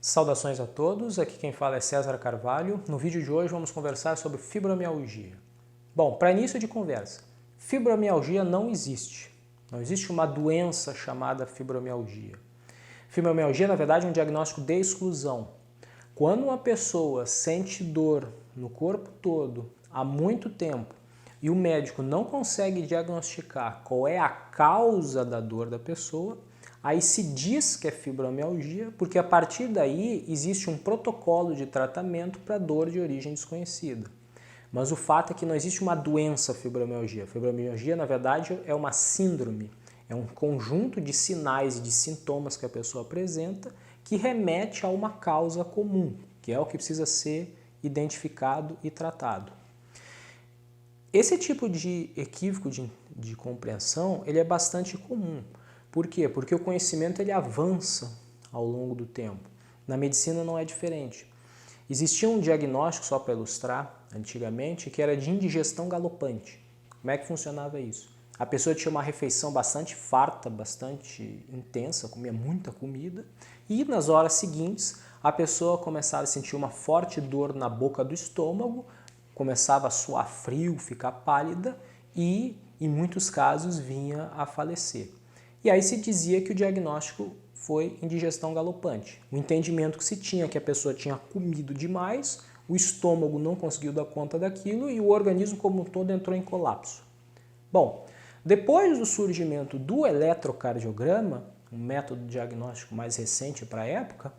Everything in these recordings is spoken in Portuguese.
Saudações a todos, aqui quem fala é César Carvalho. No vídeo de hoje vamos conversar sobre fibromialgia. Bom, para início de conversa, fibromialgia não existe. Não existe uma doença chamada fibromialgia. Fibromialgia, na verdade, é um diagnóstico de exclusão. Quando uma pessoa sente dor no corpo todo há muito tempo e o médico não consegue diagnosticar qual é a causa da dor da pessoa, aí se diz que é fibromialgia, porque a partir daí existe um protocolo de tratamento para dor de origem desconhecida. Mas o fato é que não existe uma doença fibromialgia. Fibromialgia, na verdade, é uma síndrome. É um conjunto de sinais e de sintomas que a pessoa apresenta que remete a uma causa comum, que é o que precisa ser identificado e tratado. Esse tipo de equívoco de compreensão ele é bastante comum. Por quê? Porque o conhecimento ele avança ao longo do tempo. Na medicina não é diferente. Existia um diagnóstico, só para ilustrar, antigamente, que era de indigestão galopante. Como é que funcionava isso? A pessoa tinha uma refeição bastante farta, bastante intensa, comia muita comida, e nas horas seguintes a pessoa começava a sentir uma forte dor na boca do estômago, começava a suar frio, ficar pálida e, em muitos casos, vinha a falecer. E aí se dizia que o diagnóstico foi indigestão galopante. O entendimento que se tinha que a pessoa tinha comido demais, o estômago não conseguiu dar conta daquilo e o organismo como um todo entrou em colapso. Bom, depois do surgimento do eletrocardiograma, um método diagnóstico mais recente para a época,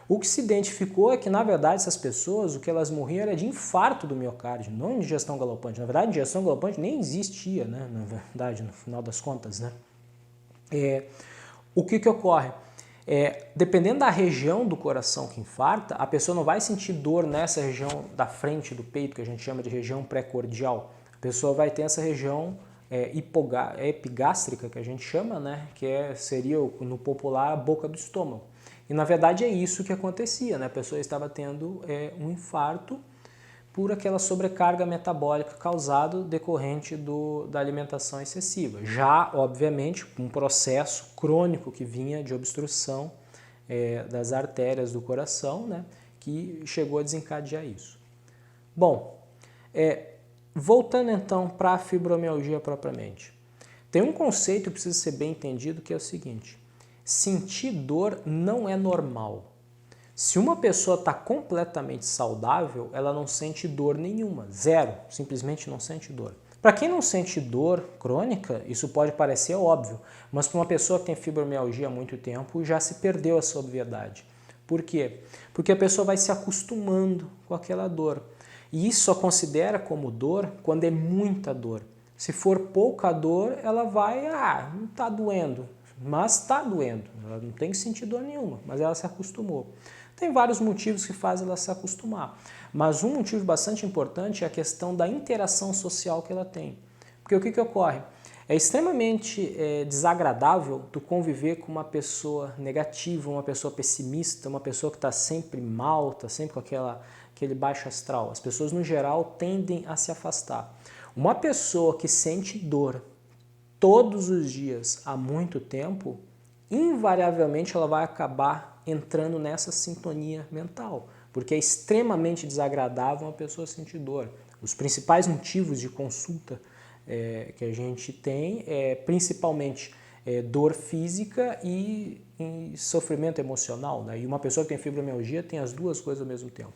o que se identificou é que, na verdade, essas pessoas, o que elas morriam era de infarto do miocárdio, não indigestão galopante. Na verdade, indigestão galopante nem existia, né? Na verdade, no final das contas, né? O que ocorre? Dependendo da região do coração que infarta, a pessoa não vai sentir dor nessa região da frente do peito, que a gente chama de região pré-cordial. A pessoa vai ter essa região epigástrica, que a gente chama, né? Que seria, no popular, a boca do estômago. E, na verdade, é isso que acontecia, né? A pessoa estava tendo um infarto por aquela sobrecarga metabólica causada decorrente da alimentação excessiva. Já, obviamente, um processo crônico que vinha de obstrução das artérias do coração, né, que chegou a desencadear isso. Bom, voltando então para a fibromialgia propriamente. Tem um conceito que precisa ser bem entendido que é o seguinte: sentir dor não é normal. Se uma pessoa está completamente saudável, ela não sente dor nenhuma, zero, simplesmente não sente dor. Para quem não sente dor crônica, isso pode parecer óbvio, mas para uma pessoa que tem fibromialgia há muito tempo, já se perdeu essa obviedade. Por quê? Porque a pessoa vai se acostumando com aquela dor. E isso só considera como dor quando é muita dor. Se for pouca dor, ela vai, não está doendo, mas está doendo. Ela não tem que sentir dor nenhuma, mas ela se acostumou. Tem vários motivos que fazem ela se acostumar, mas um motivo bastante importante é a questão da interação social que ela tem. Porque o que ocorre? É extremamente desagradável tu conviver com uma pessoa negativa, uma pessoa pessimista, uma pessoa que está sempre mal, está sempre com aquele baixo astral. As pessoas, no geral, tendem a se afastar. Uma pessoa que sente dor todos os dias há muito tempo, invariavelmente ela vai acabar entrando nessa sintonia mental, porque é extremamente desagradável uma pessoa sentir dor. Os principais motivos de consulta que a gente tem é principalmente dor física e sofrimento emocional, né? E uma pessoa que tem fibromialgia tem as duas coisas ao mesmo tempo.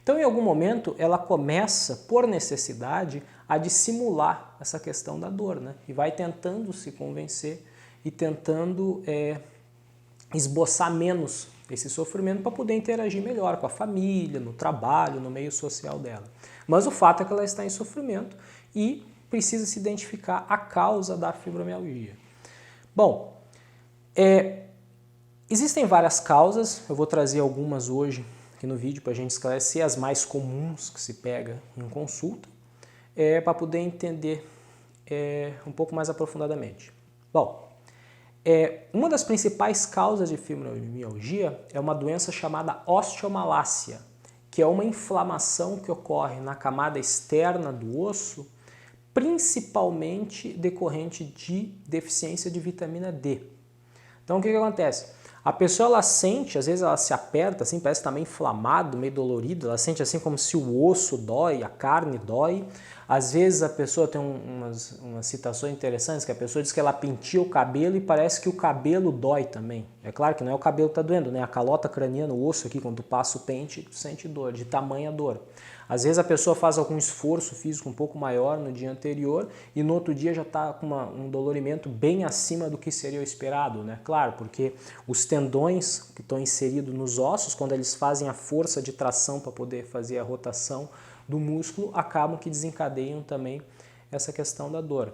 Então, em algum momento, ela começa, por necessidade, a dissimular essa questão da dor, né? E vai tentando se convencer e tentando esboçar menos esse sofrimento para poder interagir melhor com a família, no trabalho, no meio social dela. Mas o fato é que ela está em sofrimento e precisa se identificar a causa da fibromialgia. Bom, existem várias causas, eu vou trazer algumas hoje aqui no vídeo para a gente esclarecer as mais comuns que se pega em consulta, para poder entender um pouco mais aprofundadamente. Bom, uma das principais causas de fibromialgia é uma doença chamada osteomalácia, que é uma inflamação que ocorre na camada externa do osso, principalmente decorrente de deficiência de vitamina D. Então o que acontece? A pessoa ela sente, às vezes ela se aperta, assim, parece que está meio inflamado, meio dolorido, ela sente assim como se o osso dói, a carne dói. Às vezes a pessoa tem umas citações interessantes, que a pessoa diz que ela penteia o cabelo e parece que o cabelo dói também. É claro que não é o cabelo que está doendo, né? A calota craniana, o osso aqui, quando tu passa o pente, tu sente dor, de tamanha dor. Às vezes a pessoa faz algum esforço físico um pouco maior no dia anterior e no outro dia já está com um dolorimento bem acima do que seria o esperado, né? Claro, porque os tendões que estão inseridos nos ossos, quando eles fazem a força de tração para poder fazer a rotação do músculo, acabam que desencadeiam também essa questão da dor.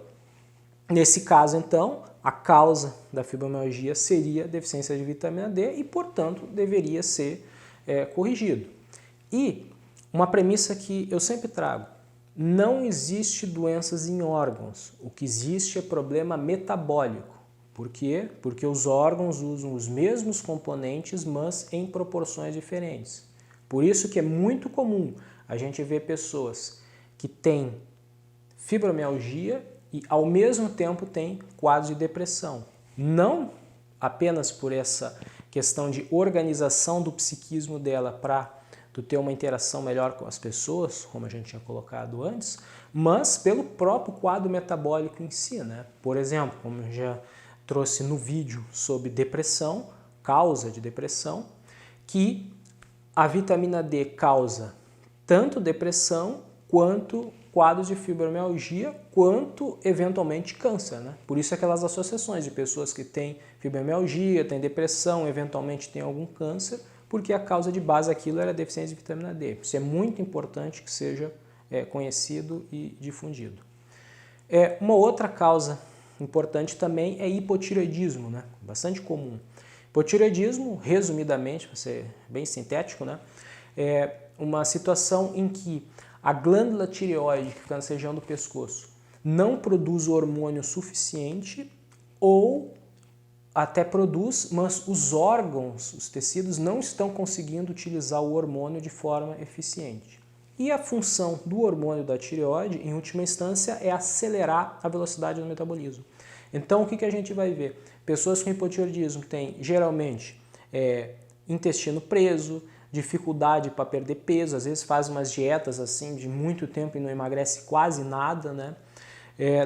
Nesse caso, então, a causa da fibromialgia seria deficiência de vitamina D e, portanto, deveria ser corrigido. E uma premissa que eu sempre trago: não existe doenças em órgãos, o que existe é problema metabólico. Por quê? Porque os órgãos usam os mesmos componentes, mas em proporções diferentes. Por isso que é muito comum a gente ver pessoas que têm fibromialgia e ao mesmo tempo têm quadros de depressão. Não apenas por essa questão de organização do psiquismo dela para tu ter uma interação melhor com as pessoas, como a gente tinha colocado antes, mas pelo próprio quadro metabólico em si, né? Por exemplo, como eu já trouxe no vídeo sobre depressão, causa de depressão, que a vitamina D causa tanto depressão quanto quadros de fibromialgia, quanto eventualmente câncer, né? Por isso aquelas associações de pessoas que têm fibromialgia, têm depressão, eventualmente têm algum câncer, porque a causa de base daquilo era a deficiência de vitamina D. Isso é muito importante que seja conhecido e difundido. Uma outra causa importante também é hipotireoidismo, né? Bastante comum. Hipotireoidismo, resumidamente, para ser bem sintético, né? É uma situação em que a glândula tireoide, que fica na região do pescoço, não produz o hormônio suficiente ou até produz, mas os órgãos, os tecidos não estão conseguindo utilizar o hormônio de forma eficiente. E a função do hormônio da tireoide, em última instância, é acelerar a velocidade do metabolismo. Então, o que a gente vai ver? Pessoas com hipotireoidismo têm, geralmente, intestino preso, dificuldade para perder peso, às vezes faz umas dietas assim de muito tempo e não emagrece quase nada, né?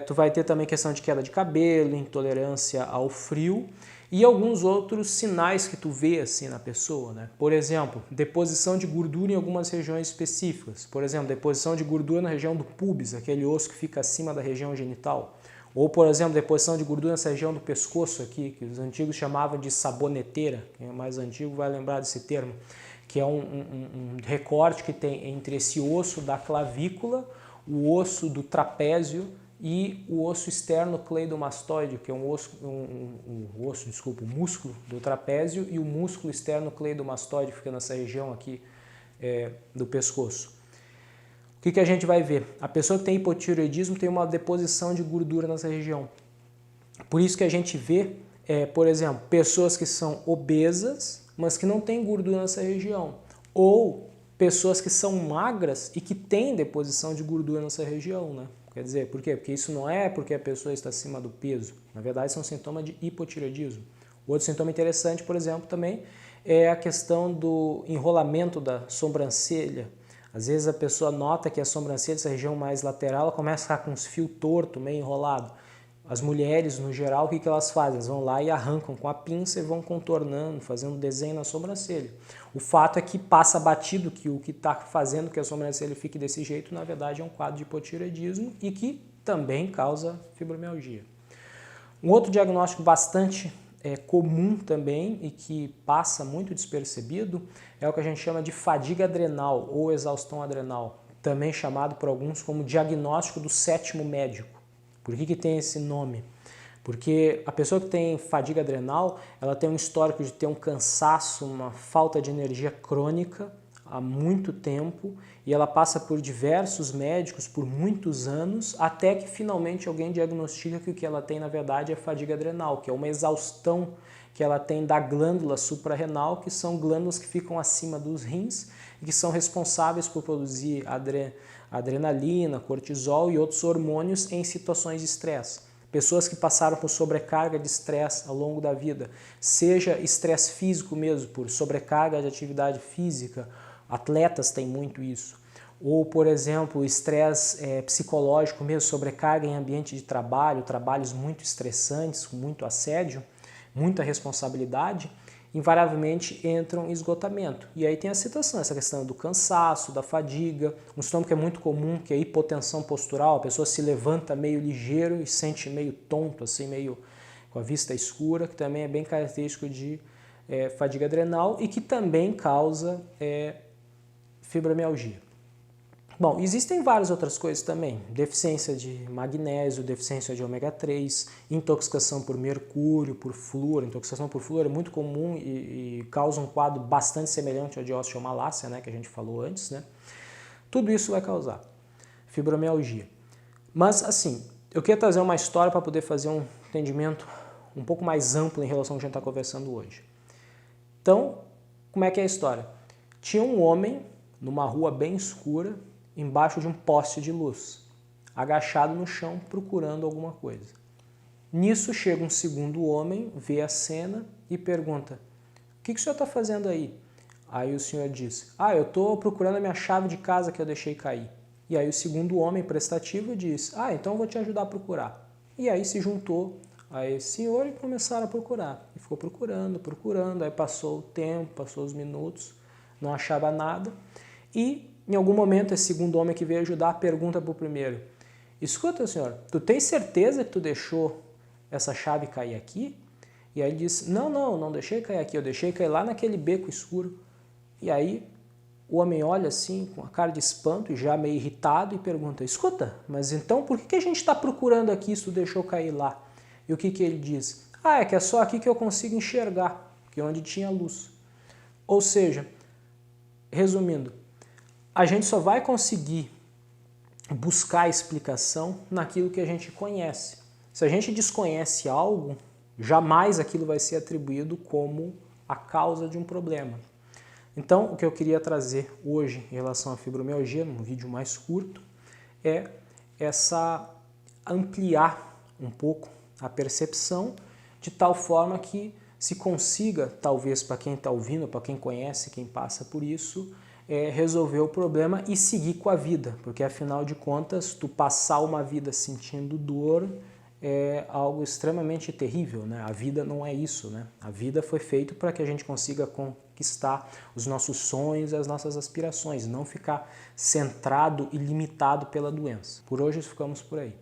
Tu vai ter também questão de queda de cabelo, intolerância ao frio e alguns outros sinais que tu vê assim na pessoa, né? Por exemplo, deposição de gordura em algumas regiões específicas. Por exemplo, deposição de gordura na região do pubis, aquele osso que fica acima da região genital. Ou, por exemplo, deposição de gordura nessa região do pescoço aqui, que os antigos chamavam de saboneteira. Quem é mais antigo vai lembrar desse termo, que é um recorte que tem entre esse osso da clavícula, o osso do trapézio e o osso externo-cleidomastoide, que é o músculo do trapézio e o músculo externo-cleidomastoide, que fica nessa região aqui do pescoço. O que a gente vai ver? A pessoa que tem hipotireoidismo tem uma deposição de gordura nessa região. Por isso que a gente vê, por exemplo, pessoas que são obesas, mas que não têm gordura nessa região. Ou pessoas que são magras e que têm deposição de gordura nessa região, né? Quer dizer, por quê? Porque isso não é porque a pessoa está acima do peso. Na verdade, são sintomas de hipotireoidismo. Outro sintoma interessante, por exemplo, também é a questão do enrolamento da sobrancelha. Às vezes a pessoa nota que a sobrancelha, essa região mais lateral, ela começa a ficar com uns fios tortos, meio enrolado. As mulheres, no geral, o que elas fazem? Elas vão lá e arrancam com a pinça e vão contornando, fazendo desenho na sobrancelha. O fato é que passa batido que o que está fazendo que a sobrancelha fique desse jeito, na verdade, é um quadro de hipotireoidismo e que também causa fibromialgia. Um outro diagnóstico bastante comum também e que passa muito despercebido é o que a gente chama de fadiga adrenal ou exaustão adrenal, também chamado por alguns como diagnóstico do sétimo médico. Por que tem esse nome? Porque a pessoa que tem fadiga adrenal, ela tem um histórico de ter um cansaço, uma falta de energia crônica há muito tempo e ela passa por diversos médicos por muitos anos até que finalmente alguém diagnostica que o que ela tem na verdade é fadiga adrenal, que é uma exaustão que ela tem da glândula suprarrenal, que são glândulas que ficam acima dos rins e que são responsáveis por produzir adrenalina, cortisol e outros hormônios em situações de estresse. pessoas que passaram por sobrecarga de estresse ao longo da vida, seja estresse físico mesmo, por sobrecarga de atividade física, atletas têm muito isso, ou, por exemplo, estresse psicológico mesmo, sobrecarga em ambiente de trabalho, trabalhos muito estressantes, com muito assédio, muita responsabilidade, invariavelmente entram em esgotamento. E aí tem a situação, essa questão do cansaço, da fadiga, um sintoma que é muito comum, que é a hipotensão postural, a pessoa se levanta meio ligeiro e sente meio tonto, assim, meio com a vista escura, que também é bem característico de fadiga adrenal e que também causa fibromialgia. Bom, existem várias outras coisas também, deficiência de magnésio, deficiência de ômega 3, intoxicação por mercúrio, por flúor. Intoxicação por flúor é muito comum e causa um quadro bastante semelhante ao de osteomalácia, né, que a gente falou antes, né? Tudo isso vai causar fibromialgia. Mas, assim, eu queria trazer uma história para poder fazer um entendimento um pouco mais amplo em relação ao que a gente está conversando hoje. Então, como é que é a história? Tinha um homem numa rua bem escura, embaixo de um poste de luz, agachado no chão procurando alguma coisa. Nisso chega um segundo homem, vê a cena e pergunta: o que o senhor está fazendo aí? Aí o senhor diz: eu estou procurando a minha chave de casa que eu deixei cair. E aí o segundo homem prestativo diz: então eu vou te ajudar a procurar. E aí se juntou a esse senhor e começaram a procurar. E ficou procurando, aí passou o tempo, passou os minutos, não achava nada. E em algum momento esse segundo homem que veio ajudar pergunta para o primeiro: escuta, senhor, tu tem certeza que tu deixou essa chave cair aqui? E aí ele diz: não deixei cair aqui, eu deixei cair lá naquele beco escuro. E aí o homem olha assim com a cara de espanto e já meio irritado e pergunta: escuta, mas então por que a gente está procurando aqui se tu deixou cair lá? E o que ele diz? É que é só aqui que eu consigo enxergar, que é onde tinha luz. Ou seja, resumindo, a gente só vai conseguir buscar a explicação naquilo que a gente conhece. Se a gente desconhece algo, jamais aquilo vai ser atribuído como a causa de um problema. Então, o que eu queria trazer hoje em relação à fibromialgia, num vídeo mais curto, é ampliar um pouco a percepção de tal forma que se consiga, talvez para quem está ouvindo, para quem conhece, quem passa por isso, resolver o problema e seguir com a vida, porque afinal de contas, tu passar uma vida sentindo dor é algo extremamente terrível, né? A vida não é isso, né? A vida foi feita para que a gente consiga conquistar os nossos sonhos, as nossas aspirações, não ficar centrado e limitado pela doença. Por hoje ficamos por aí.